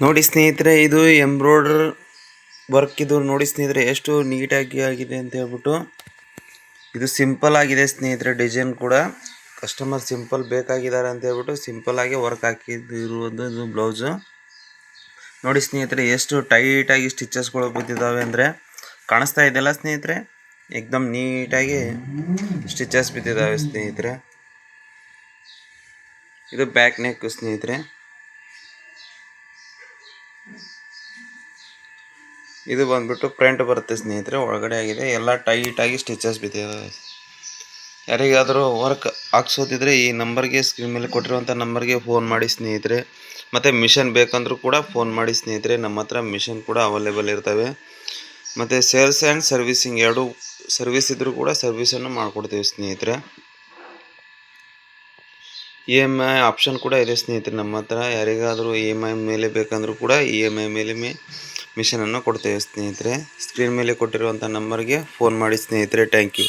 ನೋಡಿ ಸ್ನೇಹಿತರೆ, ಇದು ಎಂಬ್ರಾಯ್ಡರ್ ವರ್ಕ್. ಇದು ನೋಡಿ ಸ್ನೇಹಿತರೆ ಎಷ್ಟು ನೀಟಾಗಿ ಆಗಿದೆ ಅಂತ ಹೇಳ್ಬಿಟ್ಟು. ಇದು ಸಿಂಪಲ್ ಆಗಿದೆ ಸ್ನೇಹಿತರೆ. ಡಿಸೈನ್ ಕೂಡ ಕಸ್ಟಮರ್ ಸಿಂಪಲ್ ಬೇಕಾಗಿದ್ದಾರೆ ಅಂತ ಹೇಳ್ಬಿಟ್ಟು ಸಿಂಪಲ್ ಆಗಿ ವರ್ಕ್ ಹಾಕಿದಿರುವುದು ಇದು ಬ್ಲೌಸು. ನೋಡಿ ಸ್ನೇಹಿತರೆ, ಎಷ್ಟು ಟೈಟಾಗಿ ಸ್ಟಿಚಸ್ಗಳು ಬಿದ್ದಿದ್ದಾವೆ ಅಂದರೆ ಕಾಣಿಸ್ತಾ ಇದೆಯಲ್ಲ ಸ್ನೇಹಿತರೆ. ಏಕ್ದಮ್ ನೀಟಾಗಿ ಸ್ಟಿಚಸ್ ಬಿದ್ದಿದ್ದಾವೆ ಸ್ನೇಹಿತರೆ. ಇದು ಬ್ಯಾಕ್ ನೆಕ್ ಸ್ನೇಹಿತರೆ. ಇದು ಬಂದ್ಬಿಟ್ಟು ಫ್ರಂಟ್ ಬರುತ್ತೆ ಸ್ನೇಹಿತರೆ. ಒಳಗಡೆ ಆಗಿದೆ, ಎಲ್ಲ ಟೈಟಾಗಿ ಸ್ಟಿಚಸ್ ಬಿದ್ದಿದ್ದಾವೆ. ಯಾರಿಗಾದರೂ ವರ್ಕ್ ಹಾಕ್ಸೋದಿದ್ರೆ ಈ ನಂಬರ್ಗೆ, ಸ್ಕ್ರೀನ್ ಮೇಲೆ ಕೊಟ್ಟಿರುವಂಥ ನಂಬರ್ಗೆ ಫೋನ್ ಮಾಡಿ ಸ್ನೇಹಿತರೆ. ಮತ್ತು ಮಿಷನ್ ಬೇಕಂದ್ರೂ ಕೂಡ ಫೋನ್ ಮಾಡಿ ಸ್ನೇಹಿತರೆ. ನಮ್ಮ ಹತ್ರ ಮಿಷನ್ ಕೂಡ ಅವೈಲೇಬಲ್ ಇರ್ತವೆ. ಮತ್ತು ಸೇಲ್ಸ್ ಆ್ಯಂಡ್ ಸರ್ವಿಸಿಂಗ್ ಎರಡು ಸರ್ವಿಸ್ ಇದ್ದರೂ ಕೂಡ ಸರ್ವಿಸನ್ನು ಮಾಡಿಕೊಡ್ತೀವಿ ಸ್ನೇಹಿತರೆ. EMI ಆಪ್ಷನ್ ಕೂಡ ಇದೆ ಸ್ನೇಹಿತರೆ ನಮ್ಮ ಹತ್ರ. ಯಾರಿಗಾದರೂ EMI ಮೇಲೆ ಬೇಕಂದ್ರೂ ಕೂಡ EMI ಮೇಲೆ ಮಿಷನನ್ನು ಕೊಡ್ತೇವೆ ಸ್ನೇಹಿತರೆ. ಸ್ಕ್ರೀನ್ ಮೇಲೆ ಕೊಟ್ಟಿರುವಂಥ ನಂಬರ್ಗೆ ಫೋನ್ ಮಾಡಿ ಸ್ನೇಹಿತರೆ. Thank you.